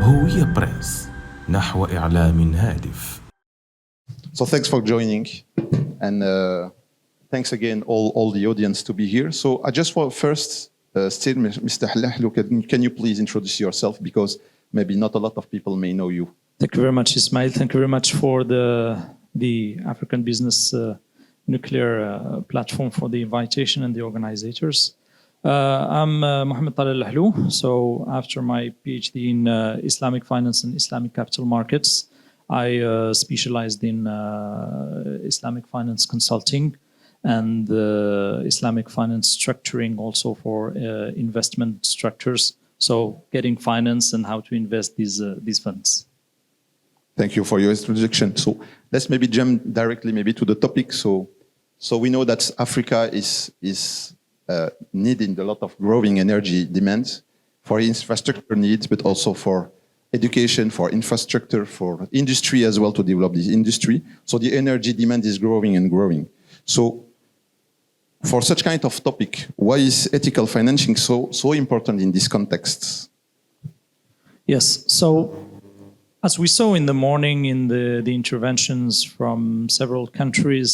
هوية بريس نحو إعلام هادف. So thanks for joining, and thanks again all the audience to be here. So I just want first still, Mr. لحلو, can you please introduce yourself, because maybe not a lot of people may know you. Thank you very much, Ismail. Thank you very much for the African Business Nuclear platform for the invitation and the organizers. I'm Mohammed Talal Lehlu. So after my PhD in Islamic Finance and Islamic Capital Markets, I specialized in Islamic Finance Consulting and Islamic Finance Structuring also for investment structures. So getting finance and how to invest these funds. Thank you for your introduction. So let's maybe jump directly maybe to the topic. So we know that Africa is needing a lot of growing energy demands for infrastructure needs, but also for education, for infrastructure, for industry as well, to develop this industry. So the energy demand is growing and growing. So for such kind of topic, why is ethical financing so important in this context? Yes, so as we saw in the morning in the interventions from several countries,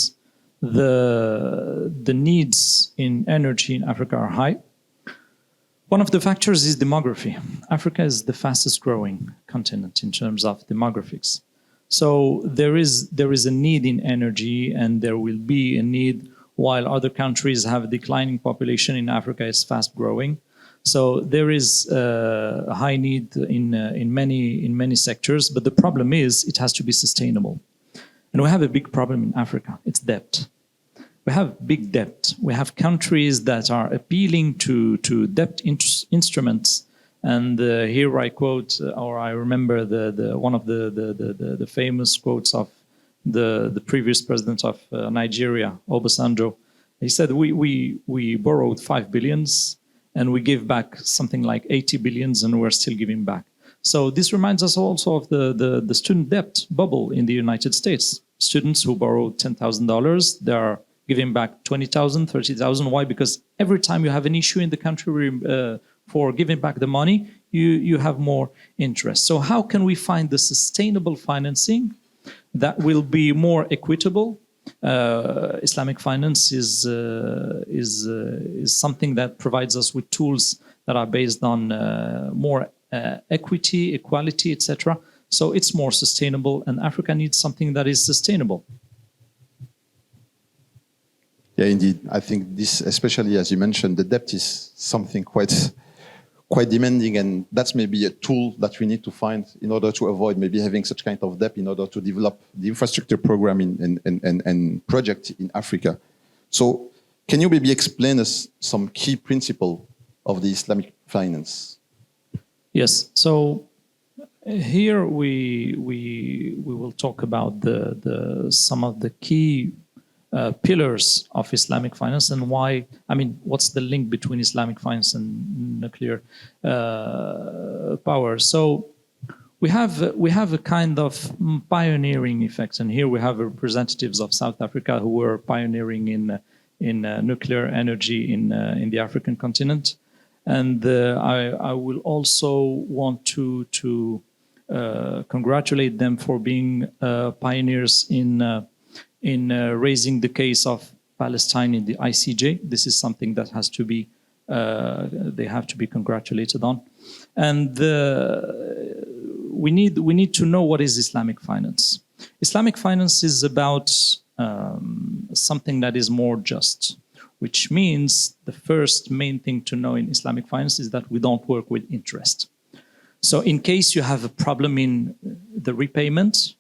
the needs in energy in Africa are high. One of the factors is demography. Africa is the fastest growing continent in terms of demographics. So there is a need in energy, and there will be a need while other countries have a declining population. In Africa is fast growing. So there is a high need in many sectors, but the problem is it has to be sustainable. And we have a big problem in Africa. It's debt. We have big debt. We have countries that are appealing to debt instruments. And here I quote, or I remember one of the famous quotes of the previous president of Nigeria, Obasanjo. He said, we borrowed 5 billions and we give back something like 80 billions, and we're still giving back. So this reminds us also of the student debt bubble in the United States. Students who borrow $10,000, they are giving back 20,000, 30,000. Why? Because every time you have an issue in the country for giving back the money, you have more interest. So how can we find the sustainable financing that will be more equitable? Islamic finance is something that provides us with tools that are based on more equity, equality, etc. So it's more sustainable, and Africa needs something that is sustainable. Yeah, indeed. I think this, especially as you mentioned, the debt is something quite demanding, and that's maybe a tool that we need to find in order to avoid maybe having such kind of debt, in order to develop the infrastructure program and project in Africa. So can you maybe explain us some key principle of the Islamic finance? Yes. So here we will talk about some of the key pillars of Islamic finance, and why, what's the link between Islamic finance and nuclear power. So we have a kind of pioneering effect, and here we have representatives of South Africa who were pioneering in nuclear energy in the African continent. And I will also want to congratulate them for being pioneers in raising the case of Palestine in the ICJ. This is something that has to be, they have to be congratulated on. And we need to know what is Islamic finance. Islamic finance is about something that is more just, which means the first main thing to know in Islamic finance is that we don't work with interest. So in case you have a problem in the repayment,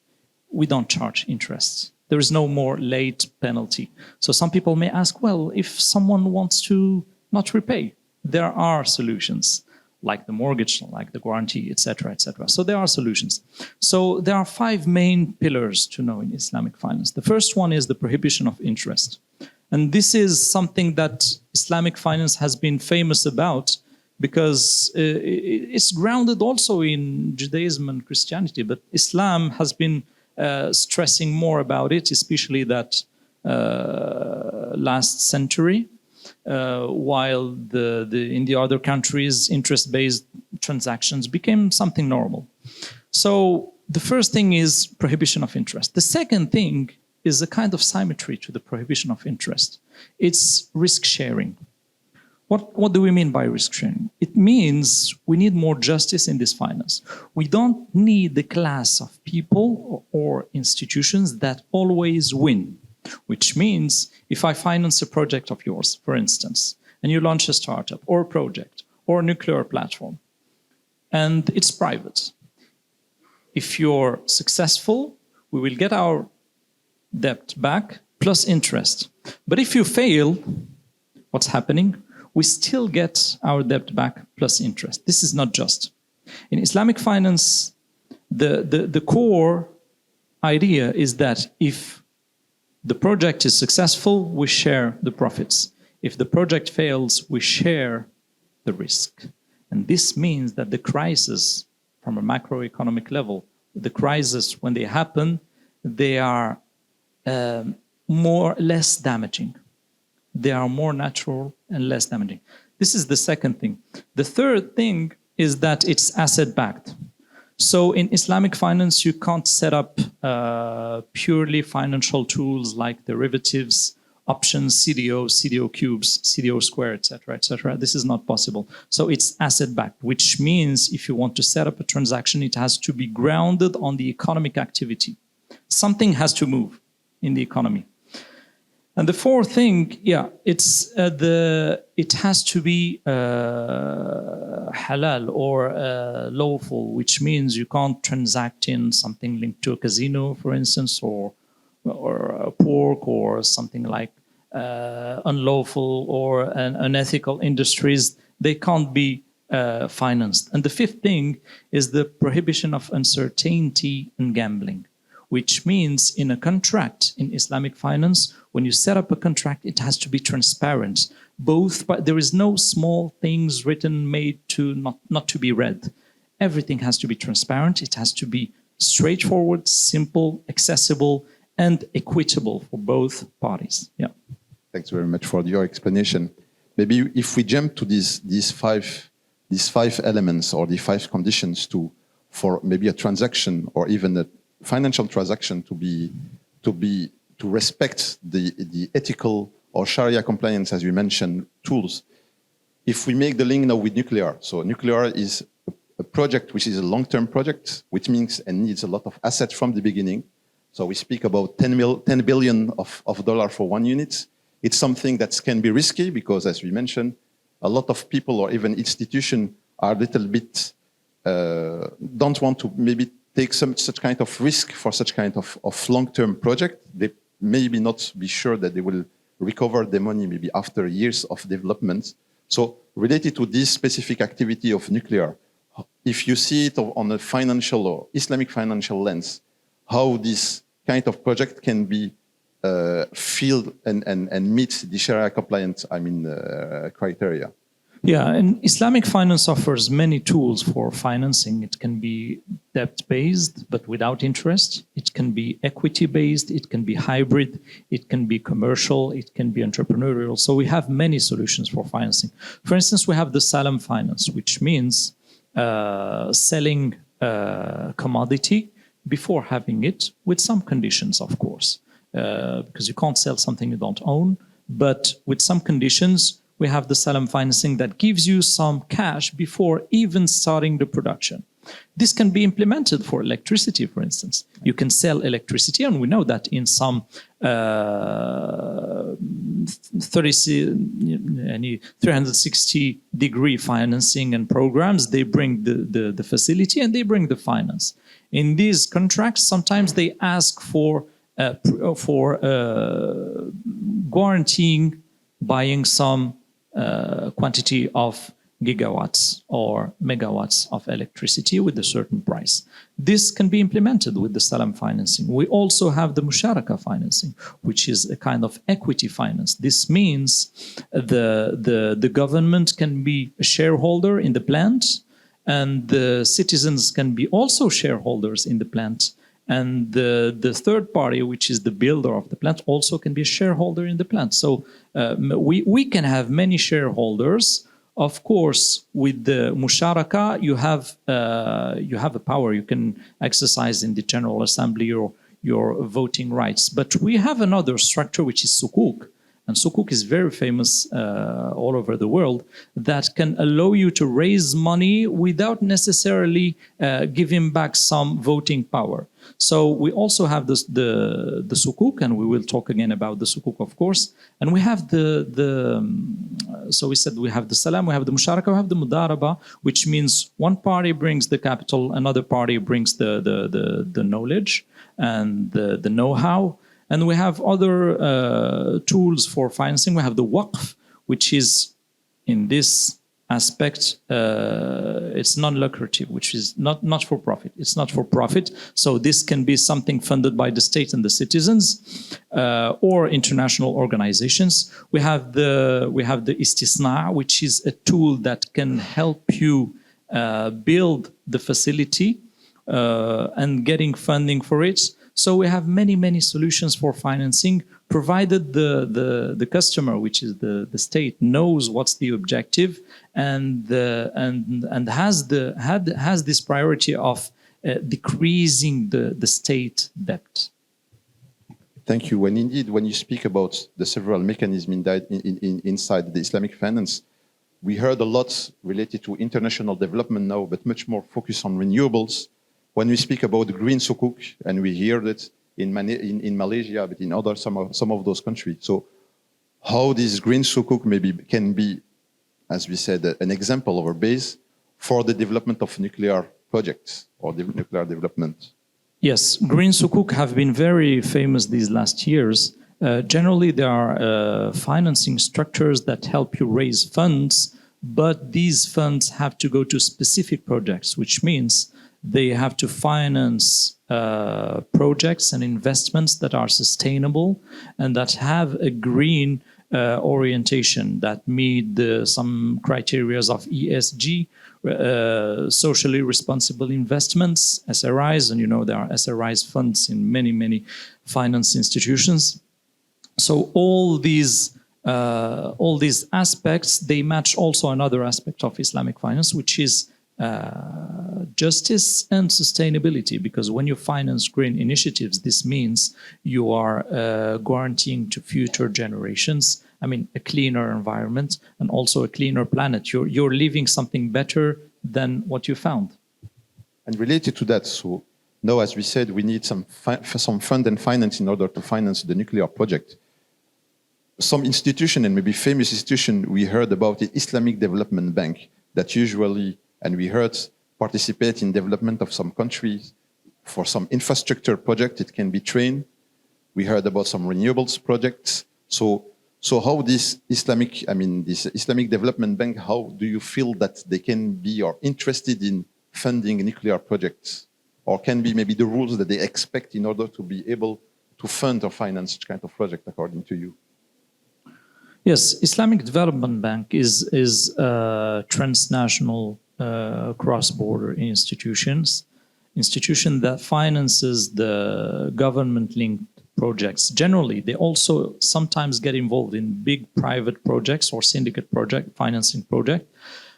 we don't charge interest. There is no more late penalty. So some people may ask, well, if someone wants to not repay, there are solutions, like the mortgage, like the guarantee, etc., etc. So there are solutions. So there are 5 main pillars to know in Islamic finance. The first one is the prohibition of interest. And this is something that Islamic finance has been famous about, because it's grounded also in Judaism and Christianity, but Islam has been stressing more about it, especially that last century, while in the other countries, interest-based transactions became something normal. So the first thing is prohibition of interest. The second thing is a kind of symmetry to the prohibition of interest. It's risk sharing. What do we mean by risk sharing? It means we need more justice in this finance. We don't need the class of people or institutions that always win, which means if I finance a project of yours, for instance, and you launch a startup or a project or a nuclear platform, and it's private. If you're successful, we will get our debt back plus interest. But if you fail, what's happening? We still get our debt back plus interest. This is not just. In Islamic finance, the core idea is that if the project is successful, we share the profits. If the project fails, we share the risk. And this means that the crisis, from a macroeconomic level, the crises, when they happen, they are less damaging. They are more natural and less damaging. This is the second thing. The third thing is that it's asset-backed. So in Islamic finance, you can't set up purely financial tools like derivatives, options, CDO cubes, CDO square, etc., etc. This is not possible. So it's asset-backed, which means if you want to set up a transaction, it has to be grounded on the economic activity. Something has to move in the economy. And the fourth thing, it has to be halal or lawful, which means you can't transact in something linked to a casino, for instance, or pork or something like unlawful or unethical industries. They can't be financed. And the fifth thing is the prohibition of uncertainty and gambling, which means in a contract in Islamic finance, when you set up a contract, it has to be transparent. But there is no small things written made to not to be read. Everything has to be transparent. It has to be straightforward, simple, accessible, and equitable for both parties. Yeah. Thanks very much for your explanation. Maybe if we jump to these five elements or the five conditions for maybe a transaction or even a financial transaction to respect the ethical or Sharia compliance, as we mentioned, tools. If we make the link now with nuclear, so nuclear is a project which is a long-term project, which means and needs a lot of assets from the beginning. So we speak about $10 billion of dollars for one unit. It's something that can be risky because, as we mentioned, a lot of people or even institutions are a little bit don't want to maybe take such kind of risk for such kind of long-term project. They maybe not be sure that they will recover the money maybe after years of development. So related to this specific activity of nuclear, if you see it on a financial or Islamic financial lens, how this kind of project can be filled and meet the Sharia compliant, criteria. Yeah, and Islamic finance offers many tools for financing. It can be debt-based, but without interest. It can be equity-based. It can be hybrid. It can be commercial. It can be entrepreneurial. So we have many solutions for financing. For instance, we have the Salam finance, which means selling commodity before having it with some conditions, of course, because you can't sell something you don't own, but with some conditions. We have the Salam financing that gives you some cash before even starting the production. This can be implemented for electricity, for instance. You can sell electricity, and we know that in some 360-degree financing and programs, they bring the facility and they bring the finance. In these contracts, sometimes they ask for guaranteeing buying some quantity of gigawatts or megawatts of electricity with a certain price. This can be implemented with the Salam financing. We also have the Musharaka financing, which is a kind of equity finance. This means the government can be a shareholder in the plant, and the citizens can be also shareholders in the plant. And the third party, which is the builder of the plant, also can be a shareholder in the plant. So we can have many shareholders Of course, with the musharaka, you have a power. You can exercise in the General Assembly your voting rights. But we have another structure, which is sukuk. And sukuk is very famous all over the world, that can allow you to raise money without necessarily giving back some voting power. So we also have the sukuk, and we will talk again about the sukuk, of course. And we have so we said we have the salam, we have the musharaka, we have the mudaraba, which means one party brings the capital, another party brings the knowledge and the know-how. And we have other tools for financing. We have the waqf, which is, in this aspect, it's non-lucrative, which is not for profit. It's not for profit. So this can be something funded by the state and the citizens, or international organizations. We have the istisna, which is a tool that can help you build the facility and getting funding for it. So we have many solutions for financing, provided the customer, which is the state, knows what's the objective and has this priority of decreasing the state debt. Thank you. When you speak about the several mechanisms inside the Islamic finance, we heard a lot related to international development now, but much more focused on renewables. When we speak about green sukuk, and we hear that in Malaysia, but in some of those countries. So how this green sukuk maybe can be, as we said, an example of a base for the development of nuclear projects or nuclear development. Yes, green sukuk have been very famous these last years. Generally, there are financing structures that help you raise funds, but these funds have to go to specific projects, which means they have to finance projects and investments that are sustainable and that have a green orientation, that meet some criteria of ESG, socially responsible investments, SRIs, and there are SRIs funds in many finance institutions. So all these aspects, they match also another aspect of Islamic finance, which is justice and sustainability, because when you finance green initiatives, this means you are guaranteeing to future generations, a cleaner environment and also a cleaner planet. You're leaving something better than what you found. And related to that, so now, as we said, we need some fund and finance in order to finance the nuclear project. Some institution, and maybe famous institution, we heard about the Islamic Development Bank that usually, and we heard, participate in development of some countries for some infrastructure project. It can be trained. We heard about some renewables projects. So how this Islamic Development Bank, how do you feel that they can be or interested in funding nuclear projects? Or can be maybe the rules that they expect in order to be able to fund or finance such kind of project, according to you? Yes, Islamic Development Bank is a transnational cross-border institution that finances the government-linked projects. Generally, they also sometimes get involved in big private projects or syndicate financing project,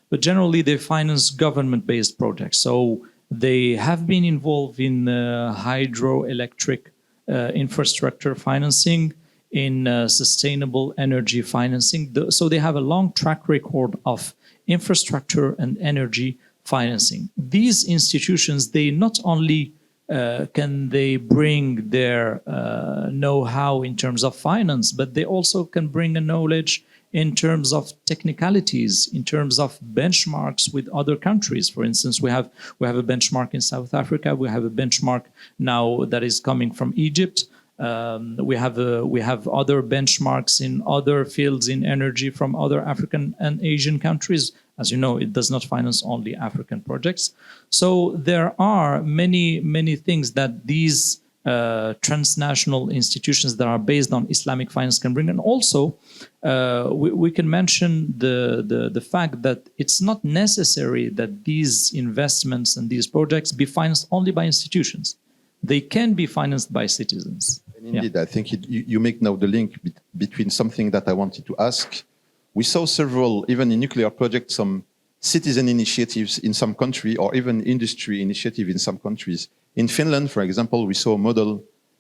but generally they finance government-based projects. So they have been involved in hydroelectric infrastructure financing, in sustainable energy financing. So they have a long track record of infrastructure and energy financing. These institutions, they not only can they bring their know-how in terms of finance, but they also can bring a knowledge in terms of technicalities, in terms of benchmarks with other countries. For instance, we have a benchmark in South Africa. We have a benchmark now that is coming from Egypt. We have other benchmarks in other fields in energy from other African and Asian countries. As you know, it does not finance only African projects. So there are many things that these transnational institutions that are based on Islamic finance can bring. And also, we can mention the fact that it's not necessary that these investments and these projects be financed only by institutions. They can be financed by citizens. And indeed, yeah. I think you make now the link between something that I wanted to ask. we saw several, even in nuclear projects, some citizen initiatives in some country or even industry initiative in some countries. In Finland, for example, we saw a model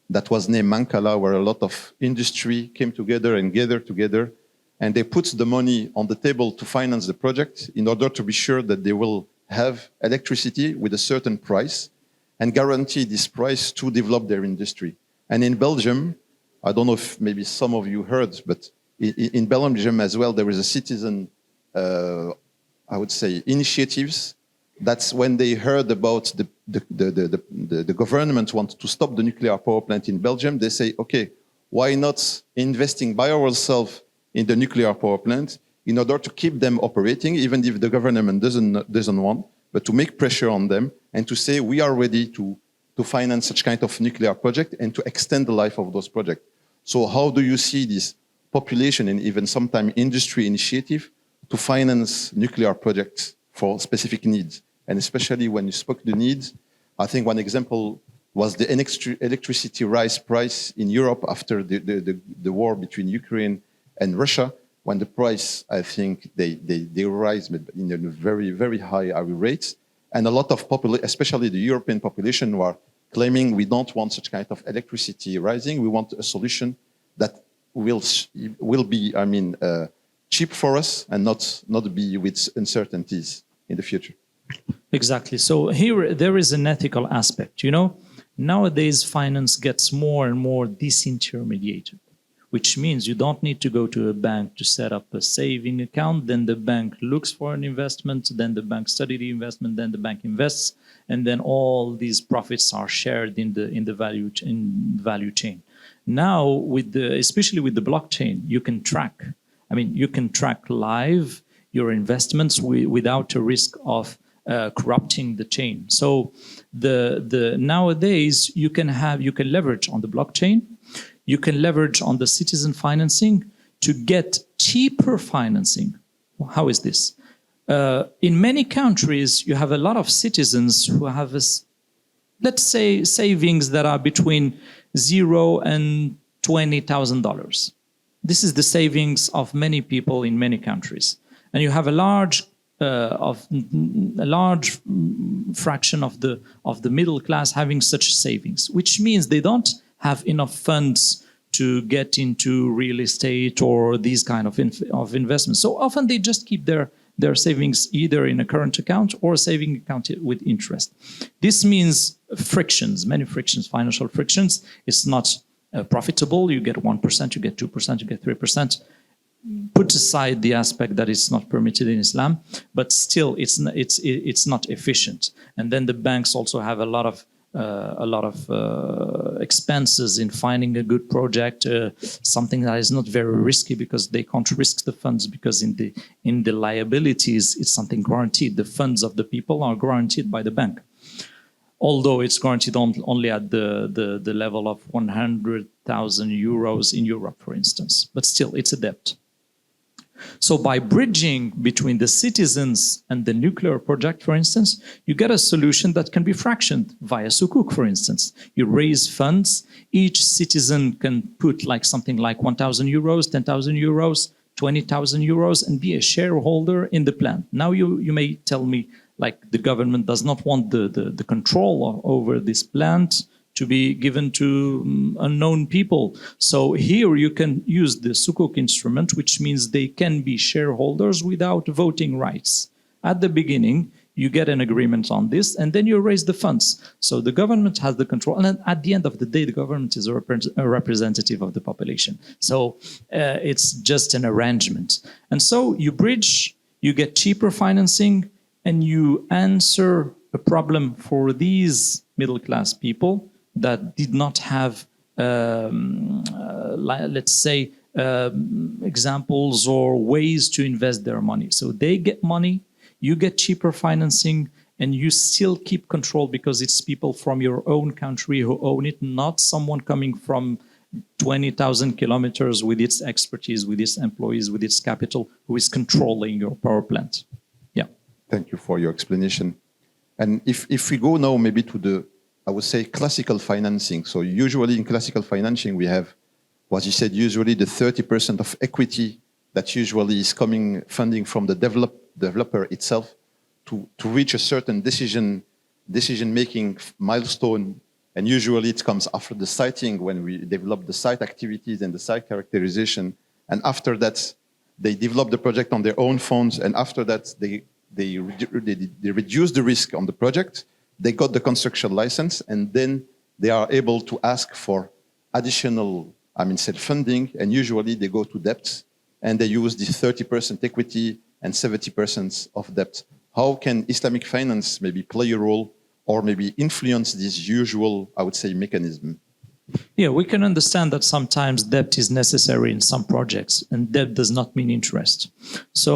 that was named Mankala, where a lot of industry came together and gathered together, and they put the money on the table to finance the project in order to be sure that they will have electricity with a certain price and guarantee this price to develop their industry. And in Belgium, I don't know if maybe some of you heard, but in Belgium as well, there is a citizen, I would say, initiatives. That's when they heard about the government wants to stop the nuclear power plant in Belgium, they say, okay, why not investing by ourselves in the nuclear power plant in order to keep them operating, even if the government doesn't want, but to make pressure on them and to say we are ready to finance such kind of nuclear project and to extend the life of those projects. So how do you see this population and even sometimes industry initiative to finance nuclear projects for specific needs? And especially when you spoke the needs, I think one example was the electricity rise price in Europe after the war between Ukraine and Russia, when the price, I think they rise in a very, very high rates. And a lot of especially the European population, were claiming we don't want such kind of electricity rising. We want a solution that will be, cheap for us and not be with uncertainties in the future. Exactly. So here there is an ethical aspect. You know, nowadays finance gets more and more disintermediated, which means you don't need to go to a bank to set up a saving account. Then the bank looks for an investment. Then the bank studies the investment. Then the bank invests, and then all these profits are shared in the value chain. Now, especially with the blockchain, you can track. You can track live your investments without a risk of corrupting the chain. So nowadays you can leverage on the blockchain. You can leverage on the citizen financing to get cheaper financing. How is this? In many countries, you have a lot of citizens who have, let's say, savings that are between $0 and $20,000. This is the savings of many people in many countries, and you have a large fraction of the middle class having such savings, which means they don't have enough funds to get into real estate or these kind of investments. So often they just keep their savings either in a current account or a saving account with interest. This means many frictions, financial frictions. It's not profitable. You get 1%, you get 2%, you get 3%. Put aside the aspect that it's not permitted in Islam, but still it's not efficient. And then the banks also have a lot of expenses in finding a good project, something that is not very risky because they can't risk the funds, because in the liabilities it's something guaranteed. The funds of the people are guaranteed by the bank, although it's guaranteed only at the level of 100,000 euros in Europe, for instance. But still, it's a debt. So by bridging between the citizens and the nuclear project, for instance, you get a solution that can be fractioned via sukuk, for instance. You raise funds. Each citizen can put something like 1,000 euros, 10,000 euros, 20,000 euros, and be a shareholder in the plant. Now you may tell me, the government does not want the control over this plant to be given to unknown people. So here you can use the sukuk instrument, which means they can be shareholders without voting rights. At the beginning, you get an agreement on this, and then you raise the funds. So the government has the control. And then at the end of the day, the government is a representative of the population. So it's just an arrangement. And so you bridge, you get cheaper financing, and you answer a problem for these middle-class people that did not have, let's say, examples or ways to invest their money. So they get money, you get cheaper financing, and you still keep control because it's people from your own country who own it, not someone coming from 20,000 kilometers with its expertise, with its employees, with its capital, who is controlling your power plant. Yeah. Thank you for your explanation. And if we go now maybe to I would say classical financing. So usually in classical financing, we have what you said, usually the 30% of equity that usually is coming funding from the developer itself to reach a certain decision-making milestone. And usually it comes after the siting, when we develop the site activities and the site characterization. And after that, they develop the project on their own funds. And after that, they reduce the risk on the project. They got the construction license, and then they are able to ask for additional, self-funding. And usually they go to debt, and they use the 30% equity and 70% of debt. How can Islamic finance maybe play a role or maybe influence this usual, I would say, mechanism? Yeah, we can understand that sometimes debt is necessary in some projects, and debt does not mean interest. So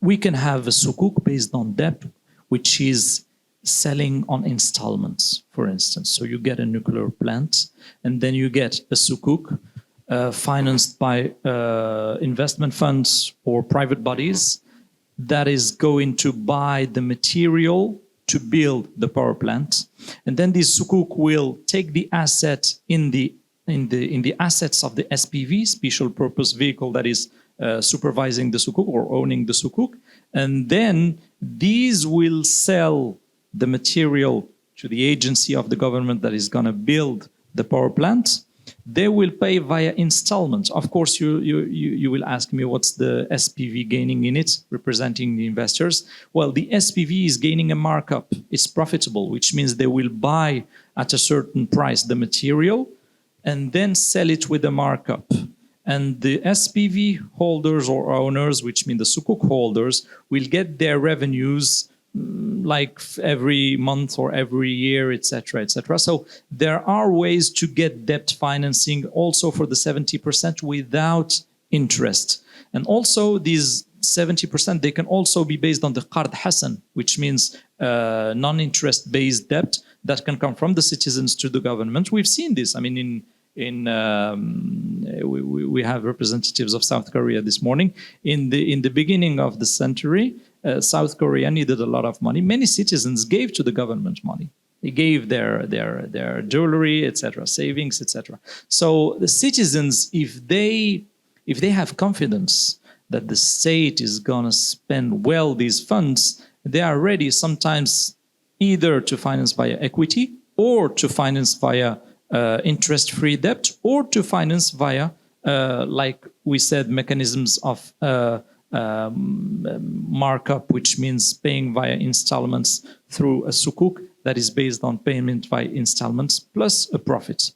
we can have a sukuk based on debt, which is selling on installments, for instance. So you get a nuclear plant, and then you get a sukuk financed by investment funds or private bodies that is going to buy the material to build the power plant, and then this sukuk will take the asset in the assets of the SPV, special purpose vehicle, that is supervising the sukuk or owning the sukuk, and then these will sell the material to the agency of the government that is going to build the power plant. They will pay via installments. Of course, you will ask me, what's the SPV gaining in it, representing the investors? Well, the SPV is gaining a markup. It's profitable, which means they will buy at a certain price the material and then sell it with a markup. And the SPV holders or owners, which mean the sukuk holders, will get their revenues like every month or every year, etc., etc. So there are ways to get debt financing also for the 70% without interest. And also these 70%, they can also be based on the qard hasan, which means non-interest based debt that can come from the citizens to the government. We've seen this. I mean, we have representatives of South Korea this morning. In the beginning of the century, South Korea needed a lot of money. Many citizens gave to the government money. They gave their jewelry, etc., savings, etc. So the citizens, if they have confidence that the state is going to spend well these funds, they are ready sometimes either to finance via equity or to finance via interest-free debt, or to finance via, like we said, mechanisms of markup, which means paying via installments through a sukuk that is based on payment by installments plus a profit.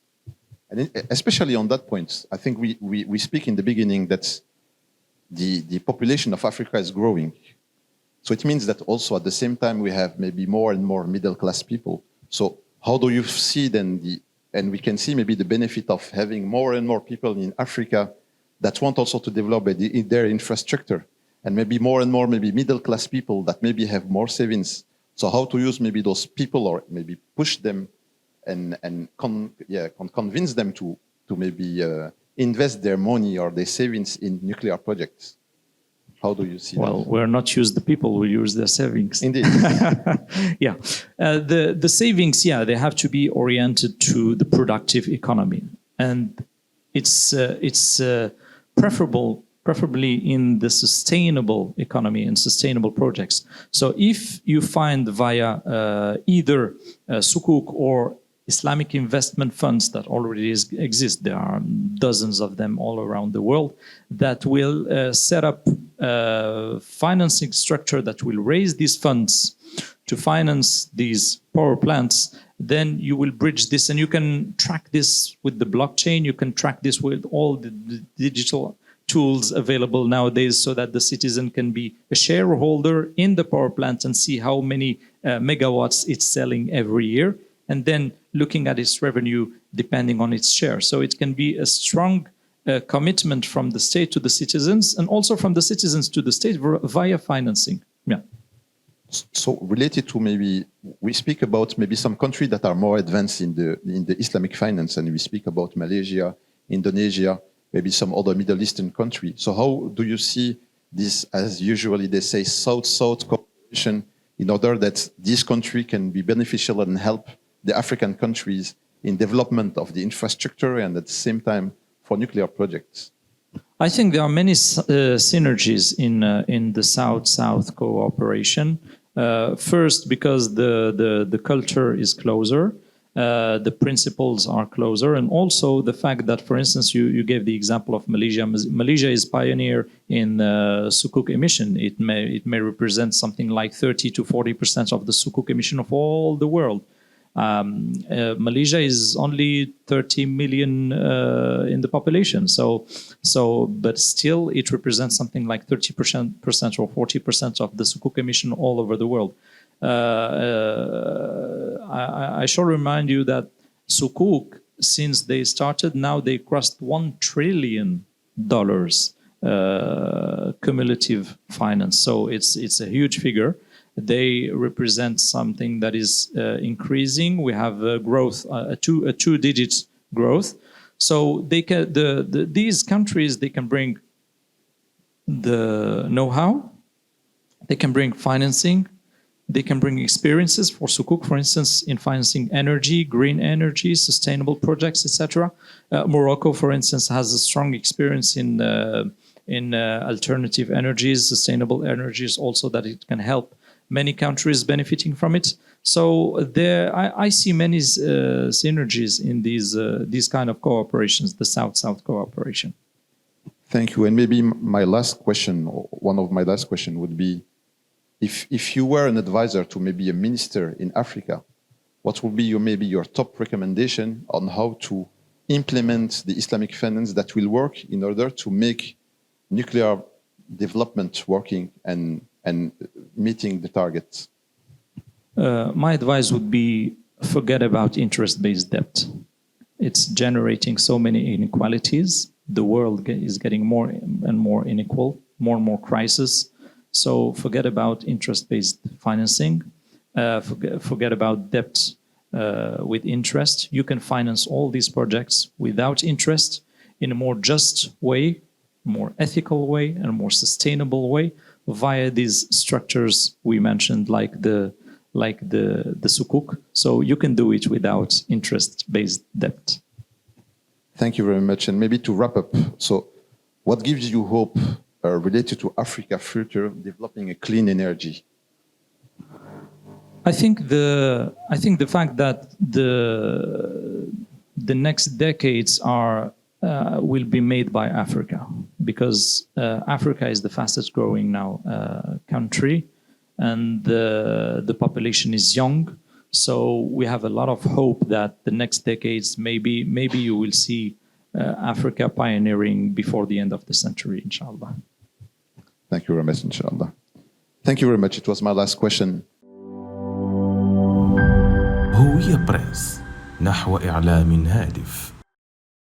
And especially on that point, I think we speak in the beginning that the population of Africa is growing. So it means that also at the same time we have maybe more and more middle-class people. So how do you see then and we can see maybe the benefit of having more and more people in Africa that want also to develop their infrastructure, and maybe more and more maybe middle-class people that maybe have more savings. So how to use maybe those people, or maybe push them and convince them to maybe invest their money or their savings in nuclear projects. How do you see that? Well, we're not use the people, we use their savings. Indeed. Yeah. The savings, they have to be oriented to the productive economy. And it's preferably in the sustainable economy and sustainable projects. So if you find via either sukuk or Islamic investment funds that already exist, there are dozens of them all around the world, that will set up a financing structure that will raise these funds to finance these power plants, then you will bridge this, and you can track this with the blockchain, you can track this with all the digital tools available nowadays, so that the citizen can be a shareholder in the power plant and see how many megawatts it's selling every year, and then looking at its revenue depending on its share. So it can be a strong commitment from the state to the citizens, and also from the citizens to the state via financing. Yeah. So related to, maybe we speak about maybe some countries that are more advanced in the Islamic finance, and we speak about Malaysia, Indonesia, maybe some other Middle Eastern country. So how do you see this, as usually they say, South-South cooperation, in order that this country can be beneficial and help the African countries in development of the infrastructure and at the same time for nuclear projects? I think there are many synergies in the South-South cooperation. First, because the culture is closer, the principles are closer, and also the fact that, for instance, you gave the example of Malaysia. Malaysia is pioneer in sukuk emission. It may represent something like 30 to 40% of the sukuk emission of all the world. Malaysia is only 30 million in the population, but still it represents something like 30% or 40% of the sukuk emission all over the world. I shall remind you that sukuk, since they started, now they crossed $1 trillion cumulative finance. So it's a huge figure. They represent something that is increasing. We have growth, a two-digit growth. So they can, these countries, they can bring the know-how, they can bring financing, they can bring experiences for sukuk, for instance, in financing energy, green energy, sustainable projects, etc. Morocco, for instance, has a strong experience in alternative energies, sustainable energies, also that it can help many countries benefiting from it. So there, I see many synergies in these kind of cooperations, the South-South cooperation. Thank you. And maybe my last question, or one of my last questions would be, if you were an advisor to maybe a minister in Africa, what would be your top recommendation on how to implement the Islamic finance that will work in order to make nuclear development working and meeting the targets? My advice would be, forget about interest-based debt. It's generating so many inequalities. The world is getting more and more unequal, more and more crisis. So forget about interest-based financing. Forget about debt with interest. You can finance all these projects without interest in a more just way, more ethical way, and a more sustainable way via these structures we mentioned, like the sukuk. So you can do it without interest-based debt. Thank you very much. And maybe to wrap up, so what gives you hope related to Africa future developing a clean energy? I think the fact that the next decades will be made by Africa, because Africa is the fastest growing now country, and the population is young. So we have a lot of hope that the next decades, maybe you will see Africa pioneering before the end of the century, inshallah. Thank you very much, inshallah. Thank you very much. It was my last question. هوية بريس نحو إعلام هادف.